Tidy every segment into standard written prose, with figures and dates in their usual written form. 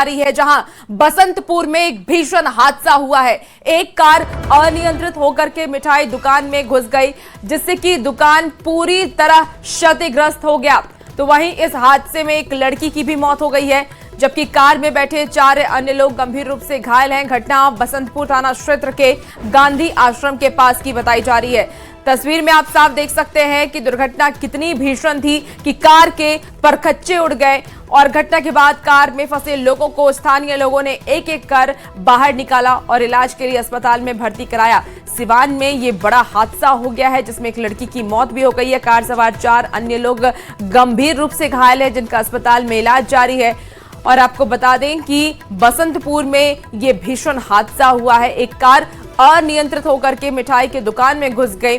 रही है, जहां बसंतपुर में एक भीषण हादसा हुआ है। एक कार अनियंत्रित होकर के मिठाई दुकान में घुस गई, जिससे कि दुकान पूरी तरह क्षतिग्रस्त हो गया। तो वहीं इस हादसे में एक लड़की की भी मौत हो गई है, जबकि कार में बैठे 4 अन्य लोग गंभीर रूप से घायल हैं। घटना बसंतपुर थाना क्षेत्र के गांधी आश्रम के पास की बताई जा रही है। तस्वीर में आप साफ देख सकते हैं कि दुर्घटना कितनी भीषण थी कि कार के परखच्चे उड़ गए और घटना के बाद कार में फंसे लोगों को स्थानीय लोगों ने एक एक कर बाहर निकाला और इलाज के लिए अस्पताल में भर्ती कराया। सिवान में ये बड़ा हादसा हो गया है, जिसमें एक लड़की की मौत भी हो गई है। कार सवार 4 अन्य लोग गंभीर रूप से घायल है, जिनका अस्पताल में इलाज जारी है। और आपको बता दें कि बसंतपुर में ये भीषण हादसा हुआ है। एक कार अनियंत्रित होकर के मिठाई की दुकान में घुस गई,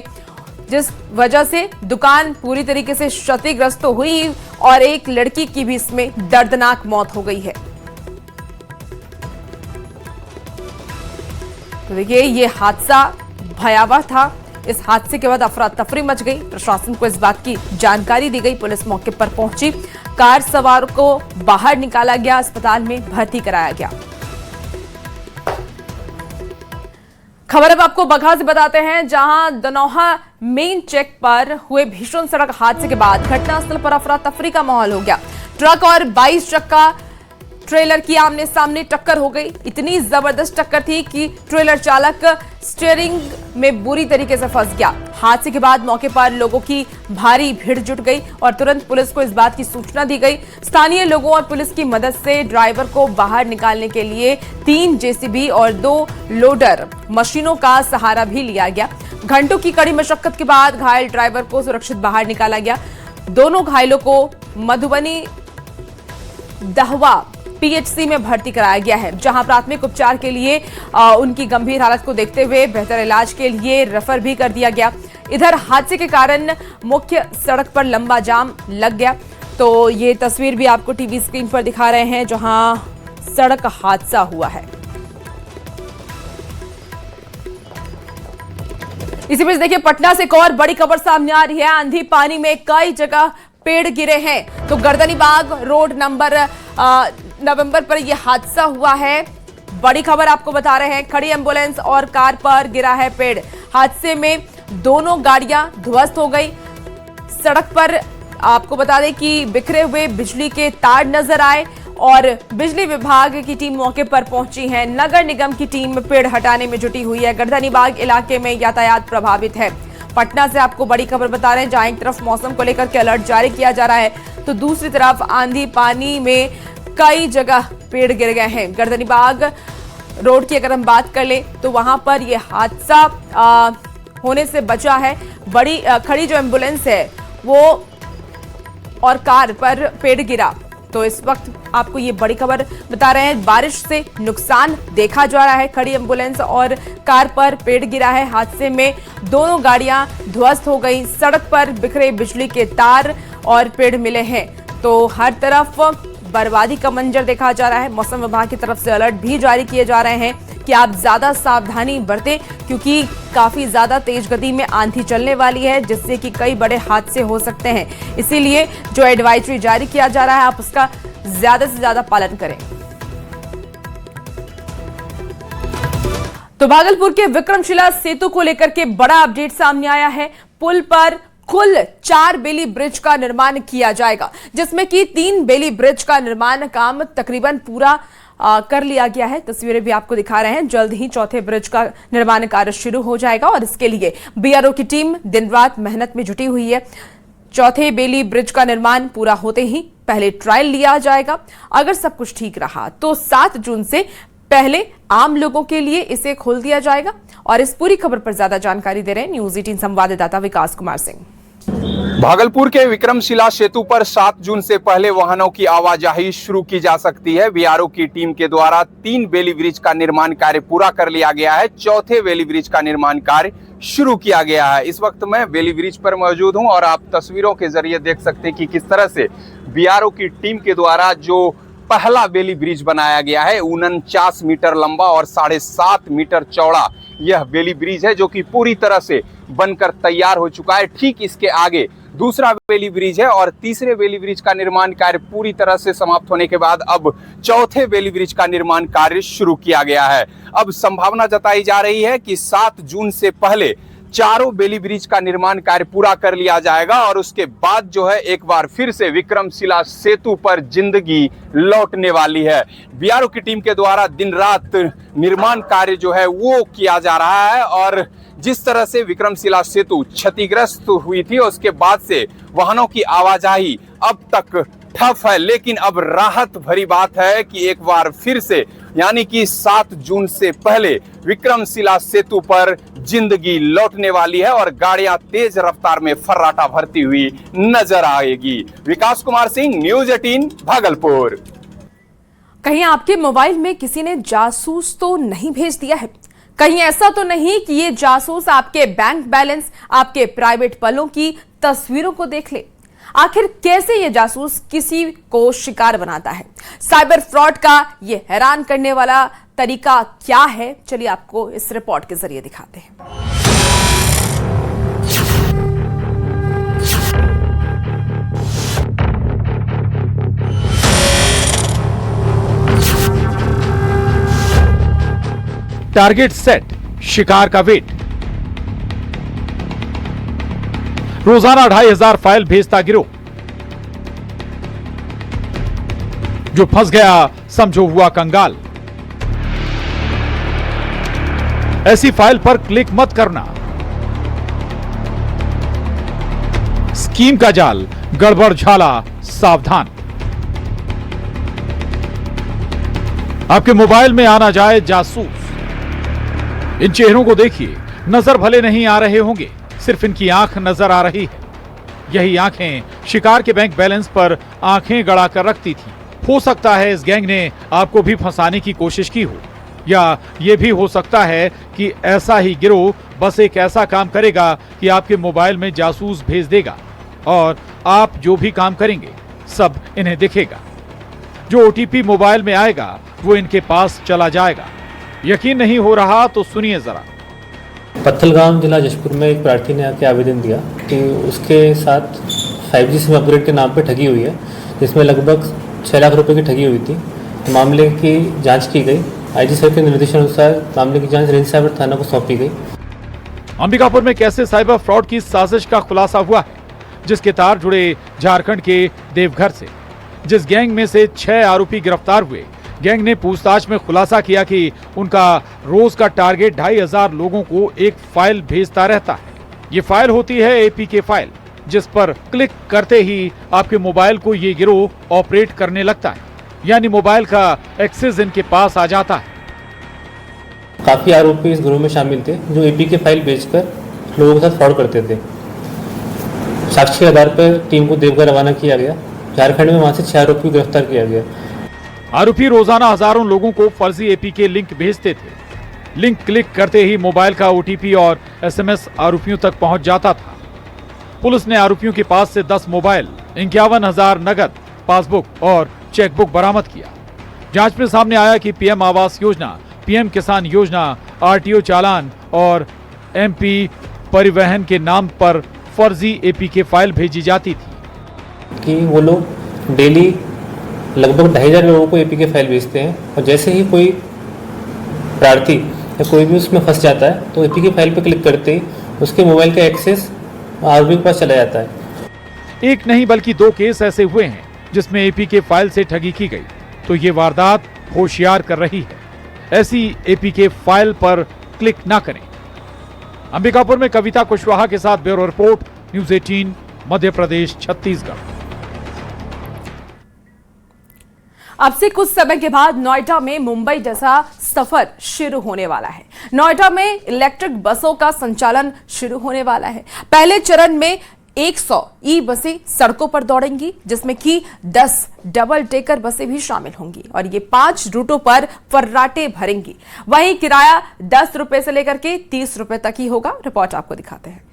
जिस वजह से दुकान पूरी तरीके से क्षतिग्रस्त हुई और एक लड़की की भी इसमें दर्दनाक मौत हो गई है। तो देखिए, ये हादसा भयावह था। इस हादसे के बाद अफरा तफरी मच गई। प्रशासन को इस बात की जानकारी दी गई, पुलिस मौके पर पहुंची, कार सवार को बाहर निकाला गया, अस्पताल में भर्ती कराया गया। खबर अब आपको बगहा से बताते हैं, जहां दनोहा मेन चेक पर हुए भीषण सड़क हादसे के बाद घटनास्थल पर अफरा तफरी का माहौल हो गया। ट्रक और 22 चक्का ट्रेलर की आमने सामने टक्कर हो गई। इतनी जबरदस्त टक्कर थी कि ट्रेलर चालक स्टीयरिंग में बुरी तरीके से फंस गया। हादसे के बाद मौके पर लोगों की भारी भीड़ जुट गई और तुरंत पुलिस को इस बात की सूचना दी गई। स्थानीय लोगों और पुलिस की मदद से ड्राइवर को बाहर निकालने के लिए 3 जेसीबी और 2 लोडर मशीनों का सहारा भी लिया गया। घंटों की कड़ी मशक्कत के बाद घायल ड्राइवर को सुरक्षित बाहर निकाला गया। दोनों घायलों को मधुबनी दहवा पीएचसी में भर्ती कराया गया है, जहां प्राथमिक उपचार के लिए उनकी गंभीर हालत को देखते हुए बेहतर इलाज के लिए रेफर भी कर दिया गया। इधर हादसे के कारण मुख्य सड़क पर लंबा जाम लग गया। तो ये तस्वीर भी आपको टीवी स्क्रीन पर दिखा रहे हैं, जहां सड़क हादसा हुआ है। इसी बीच देखिए, पटना से एक और बड़ी खबर सामने आ रही है। आंधी पानी में कई जगह पेड़ गिरे हैं। तो गर्दनीबाग रोड नवंबर पर यह हादसा हुआ है। बड़ी खबर आपको बता रहे हैं, खड़ी एम्बुलेंस और कार पर गिरा है पेड़। हादसे में दोनों गाड़ियां ध्वस्त हो गई। सड़क पर आपको बता दें कि बिखरे हुए बिजली के तार नजर आए और बिजली विभाग की टीम मौके पर पहुंची है। नगर निगम की टीम पेड़ हटाने में जुटी हुई है। गर्दनीबाग इलाके में यातायात प्रभावित है। पटना से आपको बड़ी खबर बता रहे हैं, जहां एक तरफ मौसम को लेकर के अलर्ट जारी किया जा रहा है, तो दूसरी तरफ आंधी पानी में कई जगह पेड़ गिर गए हैं। गर्दनीबाग रोड की अगर हम बात कर ले तो वहां पर यह हादसा होने से बचा है। बड़ी खड़ी जो एम्बुलेंस है वो और कार पर पेड़ गिरा। तो इस वक्त आपको ये बड़ी खबर बता रहे हैं, बारिश से नुकसान देखा जा रहा है। खड़ी एम्बुलेंस और कार पर पेड़ गिरा है। हादसे में दोनों गाड़ियां ध्वस्त हो गई। सड़क पर बिखरे बिजली के तार और पेड़ मिले हैं। तो हर तरफ बर्बादी का मंजर देखा जा रहा है। मौसम विभाग की तरफ से अलर्ट भी जारी किए जा रहे हैं कि आप ज्यादा सावधानी बरतें, क्योंकि काफी ज्यादा तेज गति में आंधी चलने वाली है, जिससे कि कई बड़े हादसे हो सकते हैं। इसीलिए जो एडवाइजरी जारी किया जा रहा है, आप उसका ज्यादा से ज्यादा पालन करें। तो भागलपुर के विक्रमशिला सेतु को लेकर के बड़ा अपडेट सामने आया है। पुल पर कुल 4 बेली ब्रिज का निर्माण किया जाएगा, जिसमें कि 3 बेली ब्रिज का निर्माण काम तकरीबन पूरा कर लिया गया है। तस्वीरें भी आपको दिखा रहे हैं। जल्द ही 4थे ब्रिज का निर्माण कार्य शुरू हो जाएगा और इसके लिए बीआरओ की टीम दिन रात मेहनत में जुटी हुई है। 4थे बेली ब्रिज का निर्माण पूरा होते ही पहले ट्रायल लिया जाएगा। अगर सब कुछ ठीक रहा तो 7 जून से पहले आम लोगों के लिए इसे खोल दिया जाएगा। और इस पूरी खबर पर ज्यादा जानकारी दे रहे हैं न्यूज 18 संवाददाता विकास कुमार सिंह। भागलपुर के विक्रमशिला सेतु पर 7 जून से पहले वाहनों की आवाजाही शुरू की जा सकती है। बीआरओ की टीम के द्वारा 3 बेली ब्रिज का निर्माण कार्य पूरा कर लिया गया है। 4थे बेली ब्रिज का निर्माण कार्य शुरू किया गया है। इस वक्त मैं बेली ब्रिज पर मौजूद हूं और आप तस्वीरों के जरिए देख सकते हैं कि किस तरह से बीआरओ की टीम के द्वारा जो पहला बेली ब्रिज बनाया गया है, 49 मीटर लंबा और 7.5 मीटर चौड़ा यह बेली ब्रिज है, जो कि पूरी तरह से बनकर तैयार हो चुका है। ठीक इसके आगे दूसरा बेली ब्रिज है और तीसरे बेली ब्रिज का निर्माण कार्य पूरी तरह से समाप्त होने के बाद अब चौथे बेली ब्रिज का निर्माण कार्य शुरू किया गया है। अब संभावना जताई जा रही है कि 7 जून से पहले चारों बेली ब्रिज का निर्माण कार्य पूरा कर लिया जाएगा और उसके बाद जो है एक बार फिर से विक्रमशिला सेतु पर जिंदगी लौटने वाली है। बीआरओ की टीम के द्वारा दिन रात निर्माण कार्य जो है वो किया जा रहा है और जिस तरह से विक्रमशिला सेतु क्षतिग्रस्त हुई थी उसके बाद से वाहनों की आवाजाही अब तक ठप है, लेकिन अब राहत भरी बात है कि एक बार फिर से यानी कि 7 जून से पहले विक्रमशिला सेतु पर जिंदगी लौटने वाली है और गाड़ियां तेज रफ्तार में फर्राटा भरती हुई नजर आएगी। विकास कुमार सिंह, न्यूज 18 भागलपुर। कहीं आपके मोबाइल में किसी ने जासूस तो नहीं भेज दिया है? कहीं ऐसा तो नहीं कि ये जासूस आपके बैंक बैलेंस, आपके प्राइवेट पलों की तस्वीरों को देख ले? आखिर कैसे ये जासूस किसी को शिकार बनाता है? साइबर फ्रॉड का ये हैरान करने वाला तरीका क्या है? चलिए आपको इस रिपोर्ट के जरिए दिखाते हैं। टारगेट सेट, शिकार का वेट। रोजाना 2500 फाइल भेजता गिरोह। जो फंस गया समझो हुआ कंगाल। ऐसी फाइल पर क्लिक मत करना। स्कीम का जाल, गड़बड़ झाला, सावधान। आपके मोबाइल में आना जाए जासूस। इन चेहरों को देखिए, नजर भले नहीं आ रहे होंगे, सिर्फ इनकी आंख नजर आ रही है। यही आंखें शिकार के बैंक बैलेंस पर आंखें गड़ा कर रखती थी। हो सकता है इस गैंग ने आपको भी फंसाने की कोशिश की हो, या यह भी हो सकता है कि ऐसा ही गिरोह बस एक ऐसा काम करेगा कि आपके मोबाइल में जासूस भेज देगा और आप जो भी काम करेंगे सब इन्हें दिखेगा। जो ओटीपी मोबाइल में आएगा वो इनके पास चला जाएगा। यकीन नहीं हो रहा तो सुनिए जरा। पत्थलगाम जिला जशपुर में एक प्रार्थी ने आके आवेदन दिया कि उसके साथ 5G सिम अपग्रेड के नाम पे ठगी हुई है, जिसमें लगभग 6 लाख रुपए की ठगी हुई थी। मामले की जांच की गई। आईजी सर के निर्देशानुसार मामले की जांच रेंज साइबर थाना को सौंपी गई। अंबिकापुर में कैसे साइबर फ्रॉड की साजिश का खुलासा हुआ है, जिसके तार जुड़े झारखंड के देवघर से। जिस गैंग में से 6 आरोपी गिरफ्तार हुए, गैंग ने पूछताछ में खुलासा किया कि उनका रोज का टारगेट 2500 लोगों को एक फाइल भेजता रहता है। ये फाइल होती है एपीके फाइल, जिस पर क्लिक करते ही आपके मोबाइल को ये गिरोह ऑपरेट करने लगता है, यानी मोबाइल का एक्सेस इनके पास आ जाता है। काफी आरोपी इस गिरोह में शामिल थे जो एपीके फाइल बेचकर लोगों के साथ फ्रॉड करते थे। साक्ष्य के आधार पर टीम को देवघर रवाना किया गया। झारखंड में वहां से 6 आरोपी को गिरफ्तार किया गया। आरोपी रोजाना हजारों लोगों को फर्जी एपीके लिंक भेजते थे। लिंक क्लिक करते ही मोबाइल का ओटीपी और एसएमएस आरोपियों तक पहुंच जाता था। पुलिस ने आरोपियों के पास से 10 मोबाइल, 51,000 नगद, पासबुक और चेकबुक बरामद किया। जांच में सामने आया कि पीएम आवास योजना, पीएम किसान योजना, आरटीओ चालान और एमपी परिवहन के नाम पर फर्जी एपीके फाइल भेजी जाती थी। कि वो लोग डेली लगभग 2500 लोगों को एपीके फाइल भेजते हैं और जैसे ही कोई प्रार्थी या कोई भी उसमें फंस जाता है तो एपीके फाइल पर क्लिक करते ही उसके मोबाइल का एक्सेस आरोपी के पास चला जाता है। एक नहीं बल्कि 2 केस ऐसे हुए हैं जिसमें एपीके फाइल से ठगी की गई। तो ये वारदात होशियार कर रही है, ऐसी एपीके फाइल पर क्लिक ना करें। अंबिकापुर में कविता कुशवाहा के साथ bureau report, news 18 Madhya Pradesh Chhattisgarh. अब से कुछ समय के बाद नोएडा में मुंबई जैसा सफर शुरू होने वाला है। नोएडा में इलेक्ट्रिक बसों का संचालन शुरू होने वाला है। पहले चरण में 100 ई बसें सड़कों पर दौड़ेंगी, जिसमें कि 10 डबल डेकर बसें भी शामिल होंगी और ये 5 रूटों पर फर्राटे भरेंगी। वहीं किराया 10 रुपए से लेकर के 30 रुपए तक ही होगा। रिपोर्ट आपको दिखाते हैं।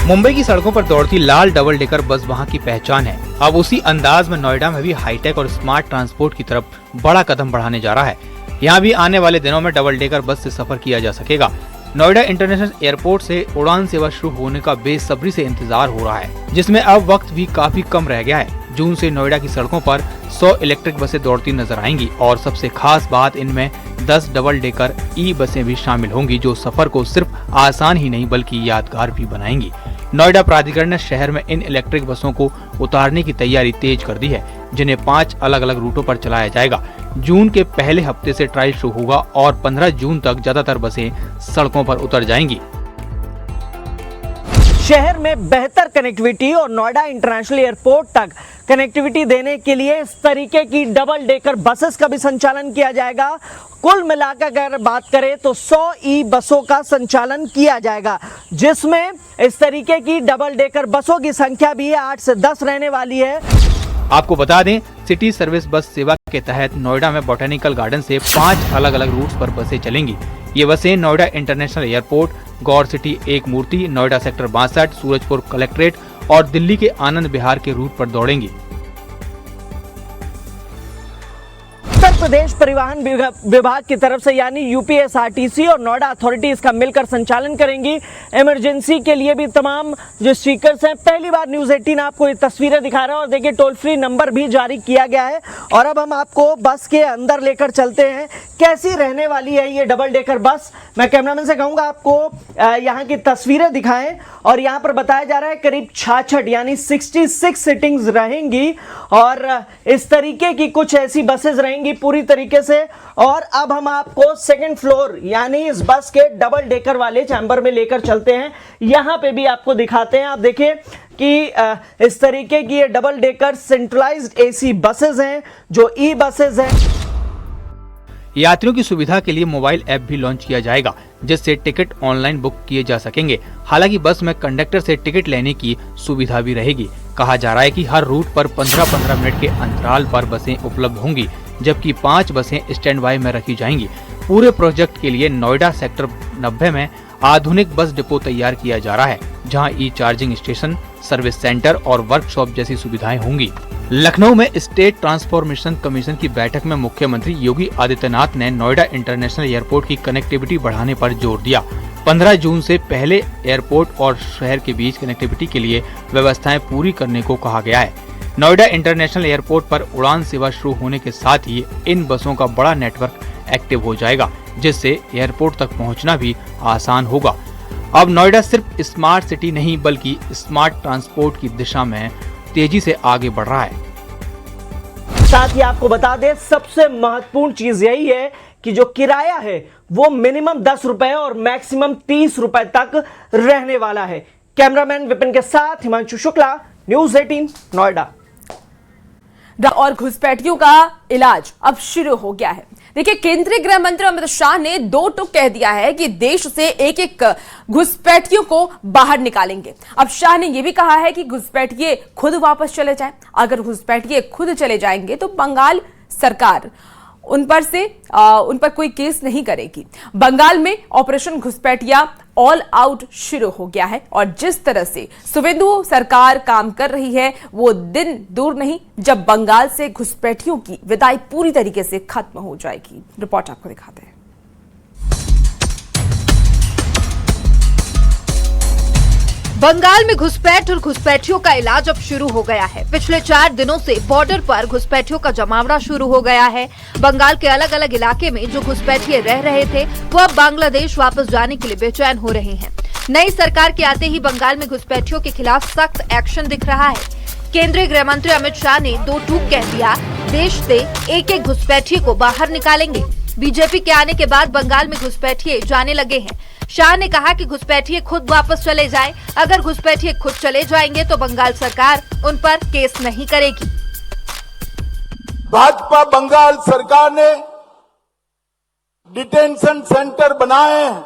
मुंबई की सड़कों पर दौड़ती लाल डबल डेकर बस वहां की पहचान है। अब उसी अंदाज में नोएडा में भी हाईटेक और स्मार्ट ट्रांसपोर्ट की तरफ बड़ा कदम बढ़ाने जा रहा है। यहाँ भी आने वाले दिनों में डबल डेकर बस से सफर किया जा सकेगा। नोएडा इंटरनेशनल एयरपोर्ट से उड़ान सेवा शुरू होने का बेसब्री से इंतजार हो रहा है, जिसमें अब वक्त भी काफी कम रह गया है। जून से नोएडा की सड़कों पर 100 इलेक्ट्रिक बसें दौड़ती नजर आएंगी और सबसे खास बात इनमें 10 डबल डेकर ई बसें भी शामिल होंगी, जो सफर को सिर्फ आसान ही नहीं बल्कि यादगार भी बनाएंगी। नोएडा प्राधिकरण ने शहर में इन इलेक्ट्रिक बसों को उतारने की तैयारी तेज कर दी है, जिन्हें 5 अलग अलग रूटों पर चलाया जाएगा। जून के पहले हफ्ते से ट्रायल शुरू होगा और 15 जून तक ज्यादातर बसें सड़कों पर उतर जाएंगी। शहर में बेहतर कनेक्टिविटी और नोएडा इंटरनेशनल एयरपोर्ट तक कनेक्टिविटी देने के लिए इस तरीके की डबल डेकर बसेस का भी संचालन किया जाएगा। कुल मिलाकर अगर बात करें तो 100 ई बसों का संचालन किया जाएगा, जिसमें इस तरीके की डबल डेकर बसों की संख्या भी 8 से 10 रहने वाली है। आपको बता दें, सिटी सर्विस बस सेवा के तहत नोएडा में बॉटेनिकल गार्डन से 5 अलग अलग रूट्स पर बसें चलेंगी। ये बसें नोएडा इंटरनेशनल एयरपोर्ट, गौर सिटी एक मूर्ति, नोएडा सेक्टर 62, सूरजपुर कलेक्ट्रेट और दिल्ली के आनंद विहार के रूट पर दौड़ेंगी। उत्तर प्रदेश परिवहन विभाग की तरफ से यानी यूपीएसआरटीसी और नोएडा अथॉरिटी इसका मिलकर संचालन करेंगी। इमरजेंसी के लिए भी तमाम जो स्पीकर्स हैं, पहली बार न्यूज़ 18 आपको ये तस्वीरें दिखा रहा है और देखिए टोल फ्री नंबर भी जारी किया गया है। और अब हम आपको बस के अंदर लेकर चलते हैं, कैसी रहने वाली है ये डबल डेकर बस। मैं कैमरामैन से कहूँगा आपको यहाँ की तस्वीरें दिखाएं और यहाँ पर बताया जा रहा है करीब 66 यानी 66 सीटिंग्स रहेंगी और इस तरीके की कुछ ऐसी बसेस रहेंगी पूरी तरीके से। और अब हम आपको सेकंड फ्लोर यानी इस बस के डबल डेकर वाले चैम्बर में लेकर चलते हैं। यहां पे भी आपको दिखाते हैं, आप देखिए कि इस तरीके की ये double decker centralised AC buses हैं जो ई बसेस हैं। यात्रियों की सुविधा के लिए मोबाइल ऐप भी लॉन्च किया जाएगा, जिससे टिकट ऑनलाइन बुक किए जा सकेंगे। हालांकि बस में कंडक्टर से टिकट लेने की सुविधा भी रहेगी। कहा जा रहा है कि हर रूट पर 15-15 मिनट के अंतराल पर बसें उपलब्ध होंगी, जबकि 5 बसें स्टैंड बाय में रखी जाएंगी। पूरे प्रोजेक्ट के लिए नोएडा सेक्टर 90 में आधुनिक बस डिपो तैयार किया जा रहा है, जहां e charging station, service centre और वर्कशॉप जैसी सुविधाएं होंगी। लखनऊ में स्टेट ट्रांसफॉर्मेशन कमीशन की बैठक में मुख्यमंत्री योगी आदित्यनाथ ने नोएडा इंटरनेशनल एयरपोर्ट की कनेक्टिविटी बढ़ाने पर जोर दिया। 15 जून से पहले एयरपोर्ट और शहर के बीच कनेक्टिविटी के लिए व्यवस्थाएं पूरी करने को कहा गया है। नोएडा इंटरनेशनल एयरपोर्ट पर उड़ान सेवा शुरू होने के साथ ही इन बसों का बड़ा नेटवर्क एक्टिव हो जाएगा, जिससे एयरपोर्ट तक पहुंचना भी आसान होगा। अब नोएडा सिर्फ स्मार्ट सिटी नहीं बल्कि स्मार्ट ट्रांसपोर्ट की दिशा में तेजी से आगे बढ़ रहा है। साथ ही आपको बता दें, सबसे महत्वपूर्ण चीज यही है कि जो किराया है वो मिनिमम 10 रुपए और मैक्सिमम 30 रुपए तक रहने वाला है। कैमरामैन विपिन के साथ हिमांशु शुक्ला, न्यूज़ 18 नोएडा। और घुसपैठियों का इलाज अब शुरू हो गया है। देखिए, केंद्रीय गृह मंत्री अमित शाह ने 2 टूक कह दिया है कि देश से एक एक घुसपैठियों को बाहर निकालेंगे। अब शाह ने यह भी कहा है कि घुसपैठिए खुद वापस चले जाएं। अगर घुसपैठिए खुद चले जाएंगे तो बंगाल सरकार उन पर कोई केस नहीं करेगी। बंगाल में ऑपरेशन घुसपैठिया ऑल आउट शुरू हो गया है और जिस तरह से सुवेंदु सरकार काम कर रही है वो दिन दूर नहीं जब बंगाल से घुसपैठियों की विदाई पूरी तरीके से खत्म हो जाएगी। रिपोर्ट आपको दिखाते हैं। बंगाल में घुसपैठ और घुसपैठियों का इलाज अब शुरू हो गया है। पिछले 4 दिनों से बॉर्डर पर घुसपैठियों का जमावड़ा शुरू हो गया है। बंगाल के अलग अलग इलाके में जो घुसपैठिए रह रहे थे वो अब बांग्लादेश वापस जाने के लिए बेचैन हो रहे हैं। नई सरकार के आते ही बंगाल में घुसपैठियों के खिलाफ सख्त एक्शन दिख रहा है। केंद्रीय गृह मंत्री अमित शाह ने 2 टूक कह दिया, देश से एक एक घुसपैठिए को बाहर निकालेंगे। बीजेपी के आने के बाद बंगाल में घुसपैठिए जाने लगे हैं। शाह ने कहा कि घुसपैठिए खुद वापस चले जाएं। अगर घुसपैठिए खुद चले जाएंगे तो बंगाल सरकार उन पर केस नहीं करेगी। भाजपा बंगाल सरकार ने डिटेंशन सेंटर बनाए हैं,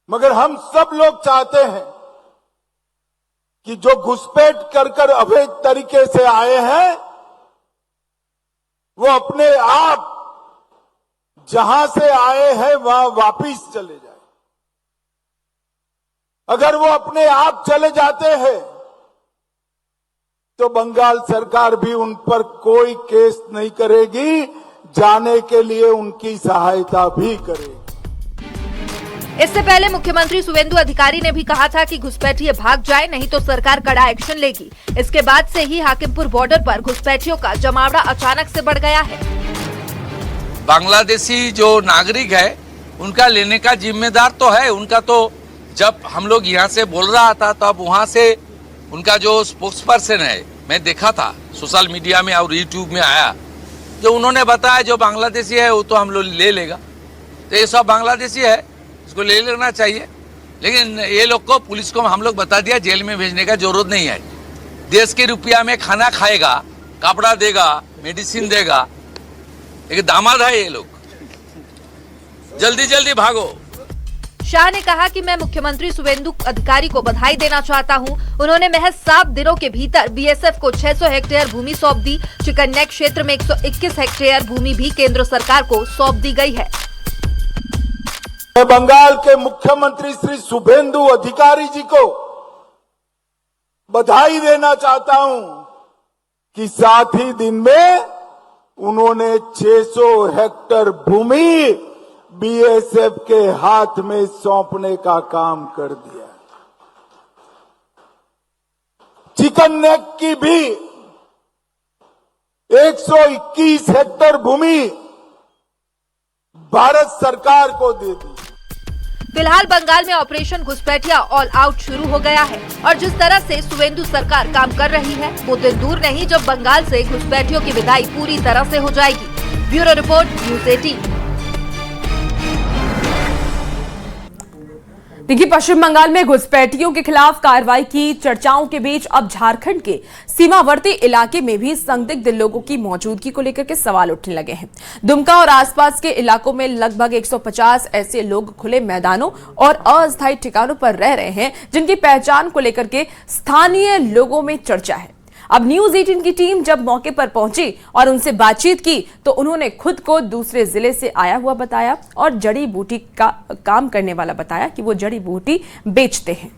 मगर हम सब लोग चाहते हैं कि जो घुसपैठ कर अवैध तरीके से आए हैं वो अपने आप जहां से आए हैं वहां वापिस चले जाए। अगर वो अपने आप चले जाते हैं तो बंगाल सरकार भी उन पर कोई केस नहीं करेगी, जाने के लिए उनकी सहायता भी करेगी। इससे पहले मुख्यमंत्री शुवेंदु अधिकारी ने भी कहा था कि घुसपैठिए भाग जाए, नहीं तो सरकार कड़ा एक्शन लेगी। इसके बाद से ही हाकिमपुर बॉर्डर पर घुसपैठियों का जमावड़ा अचानक से बढ़ गया है। बांग्लादेशी जो नागरिक है उनका लेने का जिम्मेदार तो है उनका। तो जब हम लोग यहाँ से बोल रहा था तो अब वहाँ से उनका जो स्पोक्स पर्सन है, मैं देखा था सोशल मीडिया में और यूट्यूब में आया, जो उन्होंने बताया जो बांग्लादेशी है वो तो हम लोग ले लेगा। तो ये सब बांग्लादेशी है, इसको ले लेना चाहिए। लेकिन ये लोग को, पुलिस को हम लोग बता दिया जेल में भेजने का जरूरत नहीं है। देश के रुपया में खाना खाएगा, कपड़ा देगा, मेडिसिन देगा। एक दामाद है ये लोग, जल्दी जल्दी भागो। शाह ने कहा कि मैं मुख्यमंत्री शुवेंदु अधिकारी को बधाई देना चाहता हूं। उन्होंने महज 7 दिनों के भीतर बीएसएफ को 600 हेक्टेयर भूमि सौंप दी। चिकन नेक क्षेत्र में 121 हेक्टेयर भूमि भी केंद्र सरकार को सौंप दी गई है। मैं बंगाल के मुख्यमंत्री श्री शुभेंदु अधिकारी जी को बधाई देना चाहता हूं कि 7 ही दिन में उन्होंने 600 हेक्टेयर भूमि बीएसएफ के हाथ में सौंपने का काम कर दिया। चिकन नेक की भी 121 हेक्टेयर भूमि भारत सरकार को दे दी। फिलहाल बंगाल में ऑपरेशन घुसपैठिया ऑल आउट शुरू हो गया है और जिस तरह से शुवेंदु सरकार काम कर रही है वो दिन दूर नहीं जब बंगाल से घुसपैठियों की विदाई पूरी तरह से हो जाएगी। Bureau report, news 18। देखिए, पश्चिम बंगाल में घुसपैठियों के खिलाफ कार्रवाई की चर्चाओं के बीच अब झारखंड के सीमावर्ती इलाके में भी संदिग्ध लोगों की मौजूदगी को लेकर के सवाल उठने लगे हैं। दुमका और आसपास के इलाकों में लगभग 150 ऐसे लोग खुले मैदानों और अस्थायी ठिकानों पर रह रहे हैं जिनकी पहचान को लेकर के स्थानीय लोगों में चर्चा है। अब न्यूज़ 18 की टीम जब मौके पर पहुंची और उनसे बातचीत की तो उन्होंने खुद को दूसरे जिले से आया हुआ बताया और जड़ी बूटी का काम करने वाला बताया कि वो जड़ी बूटी बेचते हैं।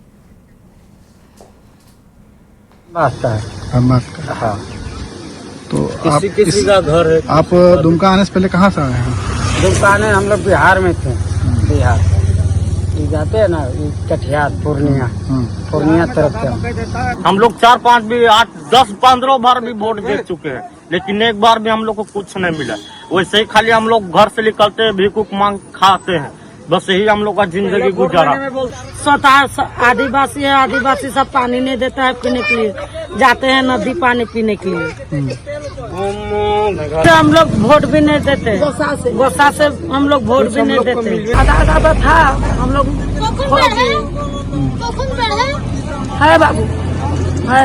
हाँ। तो आप किसी का घर है? आप दुमका आने से पहले कहाँ से आए हैं? दुमका आने हम लोग बिहार में थे। बिहार जाते हैं ना, कटिहार, पूर्णिया तरफ से। हम लोग 4-5 भी 8, 10, 15 बार भी वोट दे चुके हैं, लेकिन एक बार भी हम लोग को कुछ नहीं मिला। वैसे ही खाली हम लोग घर से निकलते हैं, भीख मांग खाते हैं, बस यही हम लोग का जिंदगी गुजारा। स्वतः आदिवासी है, आदिवासी सब पानी नहीं देता है पीने के लिए, जाते हैं नदी पानी पीने के लिए। हम लोग वोट भी नहीं देते, गोसा से हम लोग वोट भी नहीं देते। आधा था हम लोग है बाबू है।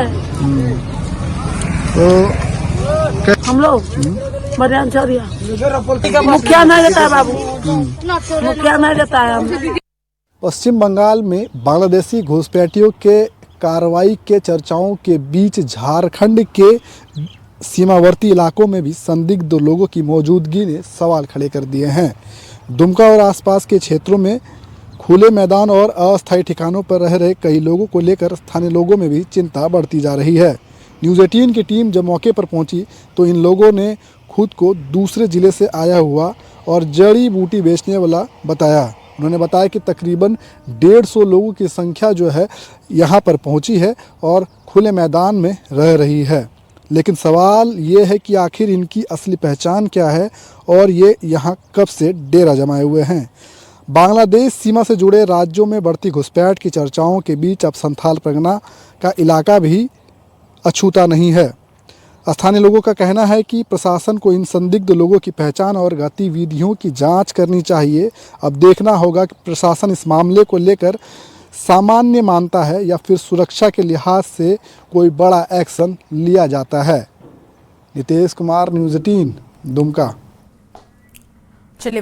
तो हम लोग मुखिया नहीं देता है बाबू, मुखिया नहीं देता है। पश्चिम बंगाल में बांग्लादेशी घुसपैठियों के कार्रवाई के चर्चाओं के बीच झारखंड के सीमावर्ती इलाकों में भी संदिग्ध लोगों की मौजूदगी ने सवाल खड़े कर दिए हैं। दुमका और आसपास के क्षेत्रों में खुले मैदान और अस्थायी ठिकानों पर रह रहे कई लोगों को लेकर स्थानीय लोगों में भी चिंता बढ़ती जा रही है। न्यूज़ 18 की टीम जब मौके पर पहुंची तो इन लोगों ने खुद को दूसरे ज़िले से आया हुआ और जड़ी बूटी बेचने वाला बताया। उन्होंने बताया कि तकरीबन 150 लोगों की संख्या जो है यहाँ पर पहुँची है और खुले मैदान में रह रही है। लेकिन सवाल ये है कि आखिर इनकी असली पहचान क्या है और ये यहाँ कब से डेरा जमाए हुए हैं। बांग्लादेश सीमा से जुड़े राज्यों में बढ़ती घुसपैठ की चर्चाओं के बीच अब संथाल परगना का इलाका भी अछूता नहीं है। स्थानीय लोगों का कहना है कि प्रशासन को इन संदिग्ध लोगों की पहचान और गतिविधियों की जांच करनी चाहिए। अब देखना होगा कि प्रशासन इस मामले को लेकर सामान्य मानता है या फिर सुरक्षा के लिहाज से कोई बड़ा एक्शन लिया जाता है। नितेश कुमार, न्यूज़ 18, दुमका। चलिए